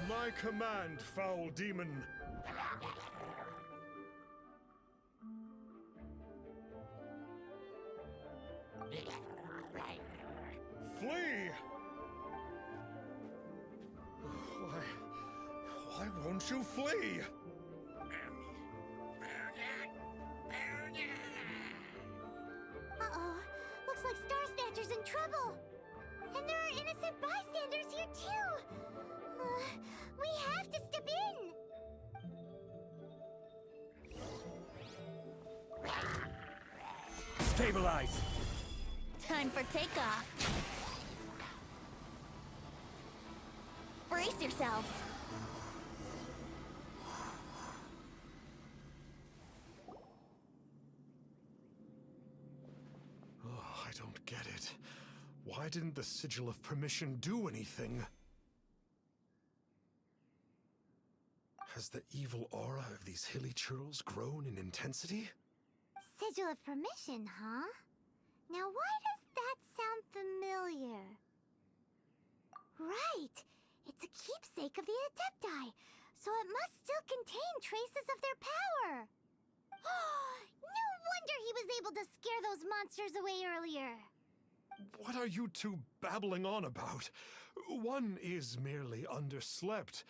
My command, foul demon. Flee! Why won't you flee? Uh-oh. Looks like Star Snatcher's in trouble. And there are innocent bystanders here, too. We have to step in. Stabilize! Time for takeoff. Brace yourselves. Oh, I don't get it. Why didn't the Sigil of Permission do anything? Has the evil aura of these hilly churls grown in intensity? Sigil of Permission, huh? Now why does that sound familiar? Right! It's a keepsake of the Adepti, so it must still contain traces of their power! No wonder he was able to scare those monsters away earlier! What are you two babbling on about? One is merely underslept,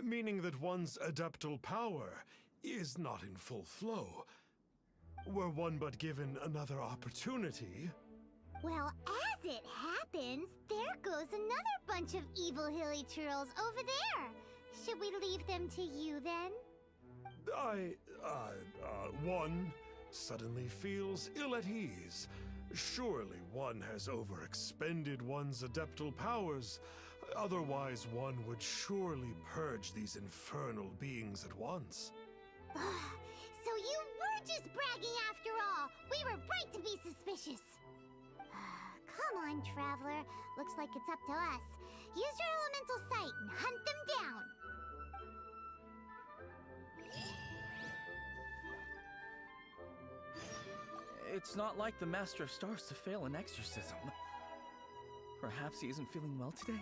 meaning that one's adeptal power is not in full flow. Were one but given another opportunity... Well, as it happens, there goes another bunch of evil hilly churls over there. Should we leave them to you, then? One suddenly feels ill at ease. Surely one has overexpended one's adeptal powers. Otherwise, one would surely purge these infernal beings at once. So you were just bragging after all! We were right to be suspicious! Come on, Traveler. Looks like it's up to us. Use your elemental sight and hunt them down! It's not like the Master of Stars to fail an exorcism. Perhaps he isn't feeling well today?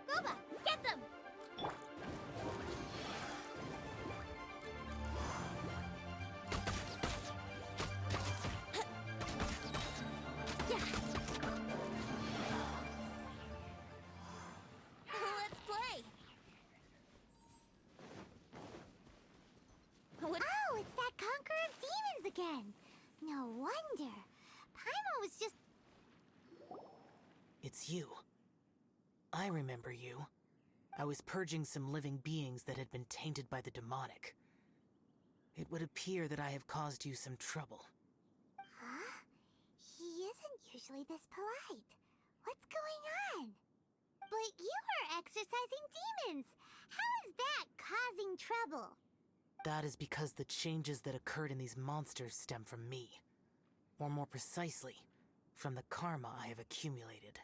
Goba, get them! Let's play! Oh, it's that Conqueror of Demons again! No wonder. Paimon was just... It's you. I remember you. I was purging some living beings that had been tainted by the demonic. It would appear that I have caused you some trouble. Huh? He isn't usually this polite. What's going on? But you are exorcising demons! How is that causing trouble? That is because the changes that occurred in these monsters stem from me. Or more precisely, from the karma I have accumulated.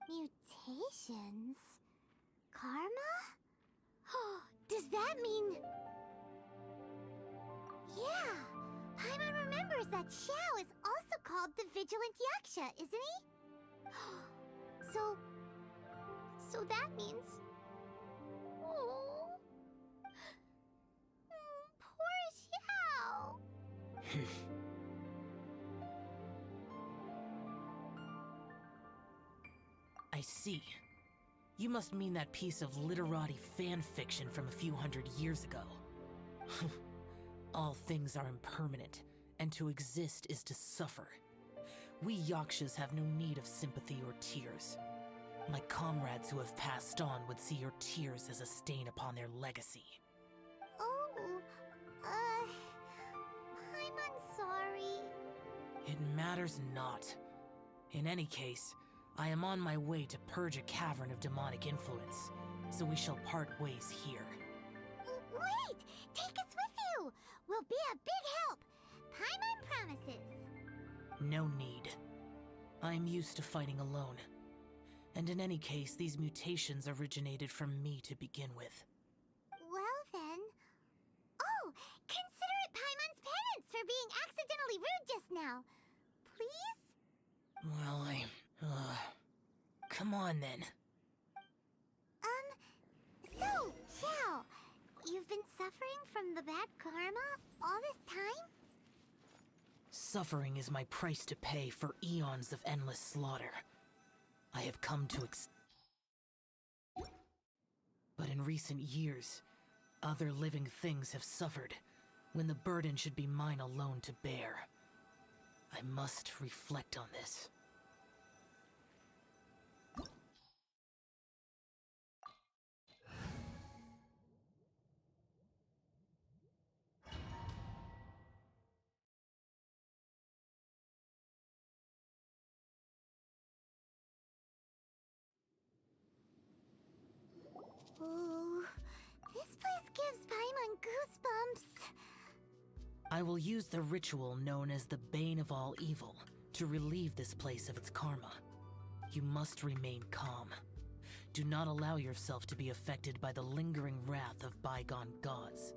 Mutations? Karma? Does that mean... Yeah! Paimon remembers that Xiao is also called the Vigilant Yaksha, isn't he? So that means... Oh... Poor Xiao! I see. You must mean that piece of literati fan fiction from a few hundred years ago. All things are impermanent, and to exist is to suffer. We Yakshas have no need of sympathy or tears. My comrades who have passed on would see your tears as a stain upon their legacy. Oh, I'm sorry. It matters not. In any case, I am on my way to purge a cavern of demonic influence, so we shall part ways here. Wait! Take us with you! We'll be a big help! Paimon promises! No need. I am used to fighting alone. And in any case, these mutations originated from me to begin with. Consider it Paimon's penance for being accidentally rude just now. Please? Well, come on then. So, Xiao, you've been suffering from the bad karma all this time? Suffering is my price to pay for eons of endless slaughter. I have come to But in recent years, other living things have suffered, when the burden should be mine alone to bear. I must reflect on this. Ooh, this place gives Paimon goosebumps. I will use the ritual known as the Bane of All Evil to relieve this place of its karma. You must remain calm. Do not allow yourself to be affected by the lingering wrath of bygone gods.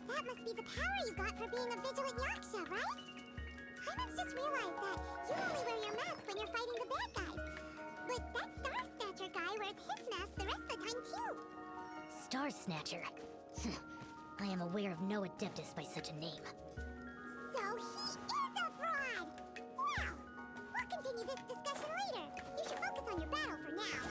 That must be the power you got for being a vigilant Yaksha, right? Paimon's just realized that you only wear your mask when you're fighting the bad guys. But that Star Snatcher guy wears his mask the rest of the time, too. Star Snatcher. I am aware of no Adeptus by such a name. So he is a fraud! Well, we'll continue this discussion later. You should focus on your battle for now.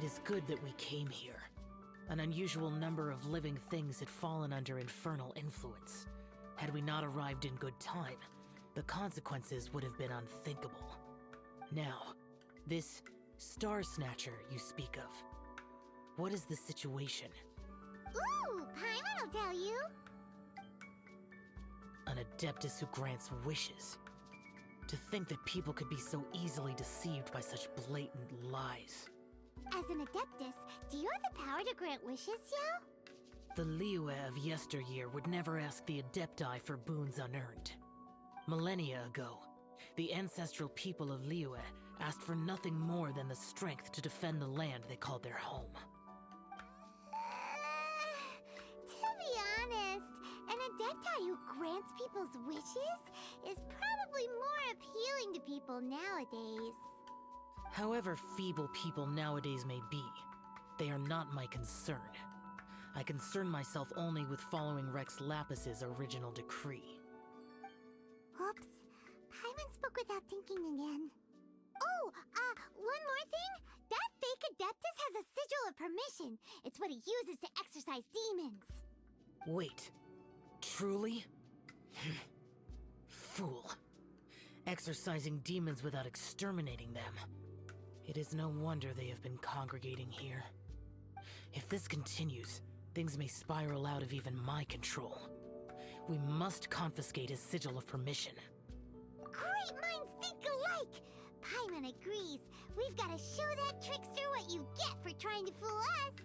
It is good that we came here. An unusual number of living things had fallen under infernal influence. Had we not arrived in good time, the consequences would have been unthinkable. Now, this Star Snatcher you speak of, what is the situation? Ooh, Paimon will tell you. An Adeptus who grants wishes. To think that people could be so easily deceived by such blatant lies. As an Adeptus, do you have the power to grant wishes, Yao? The Liyue of yesteryear would never ask the Adepti for boons unearned. Millennia ago, the ancestral people of Liyue asked for nothing more than the strength to defend the land they called their home. To be honest, an Adepti who grants people's wishes is probably more appealing to people nowadays. However feeble people nowadays may be, they are not my concern. I concern myself only with following Rex Lapis's original decree. Oops. Paimon spoke without thinking again. Oh, one more thing. That fake Adeptus has a sigil of permission. It's what he uses to exorcise demons. Wait, truly? Fool. Exorcising demons without exterminating them. It is no wonder they have been congregating here. If this continues, things may spiral out of even my control. We must confiscate his sigil of permission. Great minds think alike! Paimon agrees. We've got to show that trickster what you get for trying to fool us.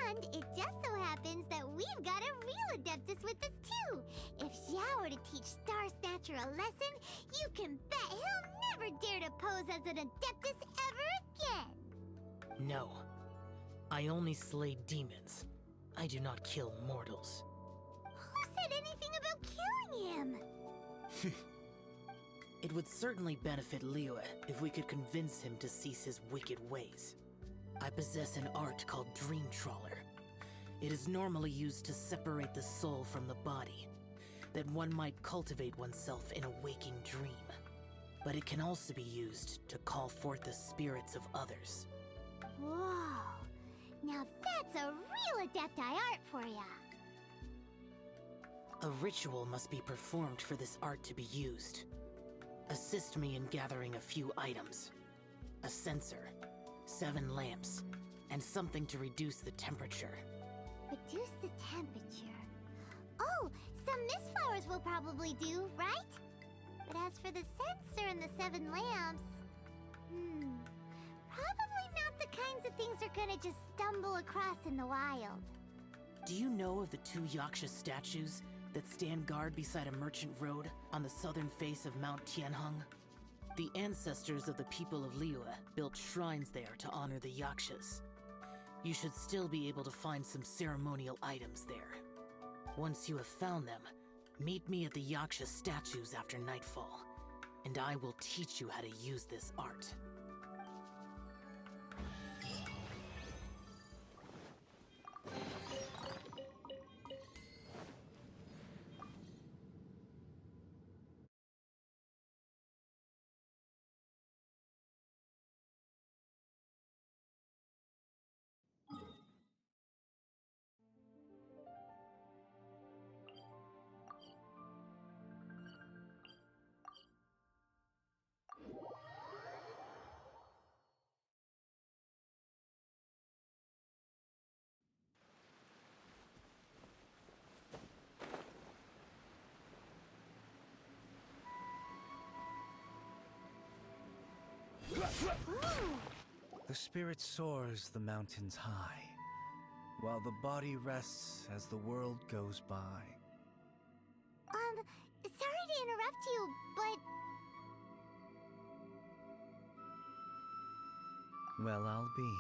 And it just so happens that we've got a real Adeptus with us too. If Xiao were to teach Star Snatcher a lesson, you can bet he'll never dare to pose as an Adeptus ever again. No. I only slay demons. I do not kill mortals. Who said anything about killing him? It would certainly benefit Liyue if we could convince him to cease his wicked ways. I possess an art called Dream Trawler. It is normally used to separate the soul from the body, that one might cultivate oneself in a waking dream. But it can also be used to call forth the spirits of others. Whoa. Now that's a real Adepti art for ya. A ritual must be performed for this art to be used. Assist me in gathering a few items. A censer, 7 lamps, and something to reduce the temperature. Reduce the temperature. Oh, some mist flowers will probably do, right? But as for the censer and the 7 lamps... probably not the kinds of things they're gonna just stumble across in the wild. Do you know of the 2 Yaksha statues that stand guard beside a merchant road on the southern face of Mount Tianheng? The ancestors of the people of Liyue built shrines there to honor the Yakshas. You should still be able to find some ceremonial items there. Once you have found them, meet me at the Yaksha statues after nightfall, and I will teach you how to use this art. The spirit soars the mountains high, while the body rests as the world goes by. Sorry to interrupt you, but... Well, I'll be.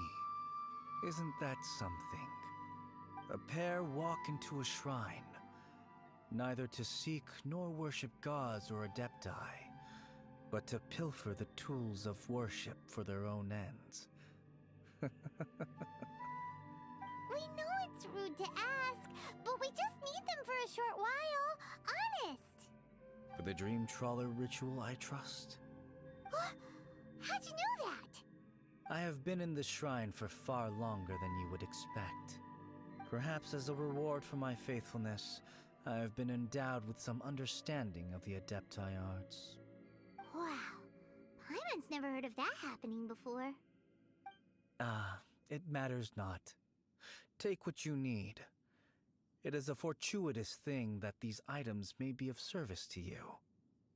Isn't that something? A pair walk into a shrine, neither to seek nor worship gods or adepti, but to pilfer the tools of worship for their own ends. We know it's rude to ask, but we just need them for a short while. Honest. For the Dream Trawler ritual, I trust. How'd you know that? I have been in the shrine for far longer than you would expect. Perhaps as a reward for my faithfulness, I have been endowed with some understanding of the Adepti arts. Wow. Paimon's never heard of that happening before. It matters not. Take what you need. It is a fortuitous thing that these items may be of service to you.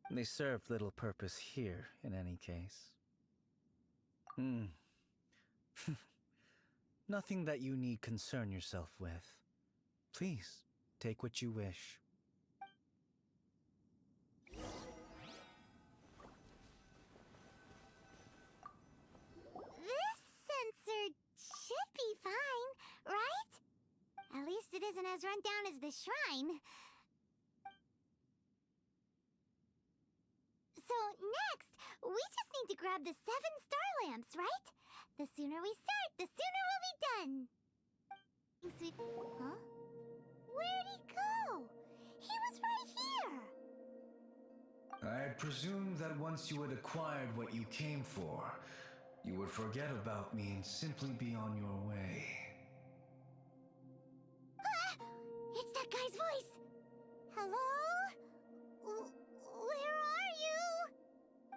They serve little purpose here, in any case. Nothing that you need concern yourself with. Please, take what you wish. This sensor should be fine, right? At least it isn't as run down as the shrine. So next, we just need to grab the 7 star lamps, right? The sooner we start, the sooner we'll be done. Huh? Where'd he go? He was right here. I had presumed that once you had acquired what you came for, you would forget about me and simply be on your way. Ah! It's that guy's voice. Hello? Where are you?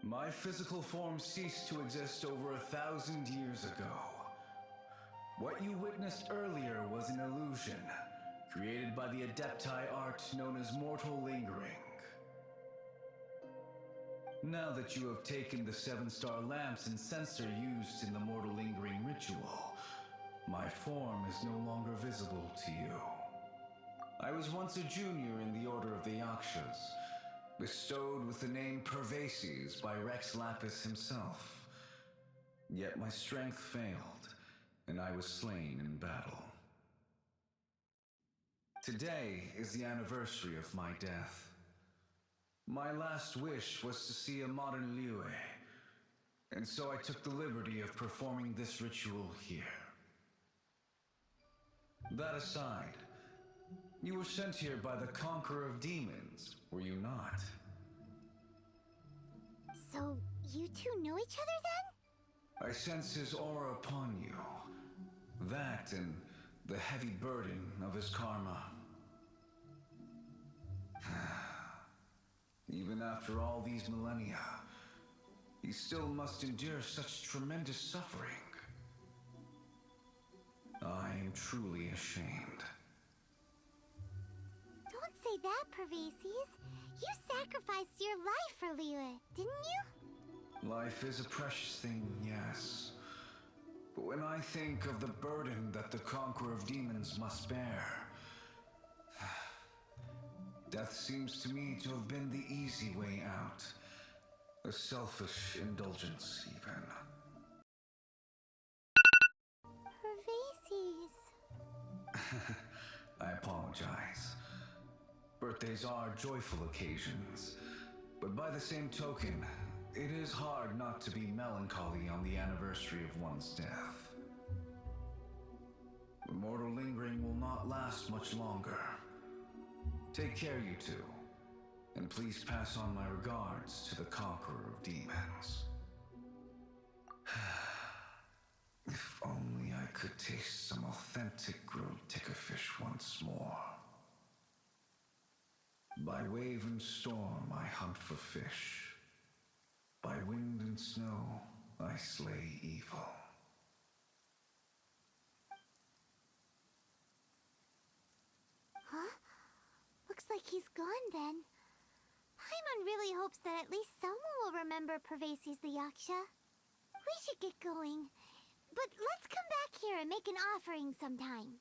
My physical form ceased to exist over 1,000 years ago. What you witnessed earlier was an illusion, created by the Adepti art known as mortal lingering. Now that you have taken the 7 star lamps and sensor used in the mortal lingering ritual, my form is no longer visible to you. I was once a junior in the Order of the Yakshas, bestowed with the name Pervases by Rex Lapis himself. Yet my strength failed, and I was slain in battle. Today is the anniversary of my death. My last wish was to see a modern Liyue, and so I took the liberty of performing this ritual here. That aside, you were sent here by the Conqueror of Demons, were you not? So, you two know each other then? I sense his aura upon you. That and the heavy burden of his karma. Even after all these millennia, he still must endure such tremendous suffering. I am truly ashamed. Don't say that, Pervases. You sacrificed your life for Liyue, didn't you? Life is a precious thing, yes. But when I think of the burden that the Conqueror of Demons must bear, death seems to me to have been the easy way out. A selfish indulgence, even. Pervases. I apologize. Birthdays are joyful occasions, but by the same token, it is hard not to be melancholy on the anniversary of one's death. The mortal lingering will not last much longer. Take care, you two, and please pass on my regards to the Conqueror of Demons. If only I could taste some authentic grilled fish once more. By wave and storm I hunt for fish. By wind and snow I slay evil. Huh? Looks like he's gone then. Paimon really hopes that at least someone will remember Pervases the Yaksha. We should get going. But let's come back here and make an offering sometime.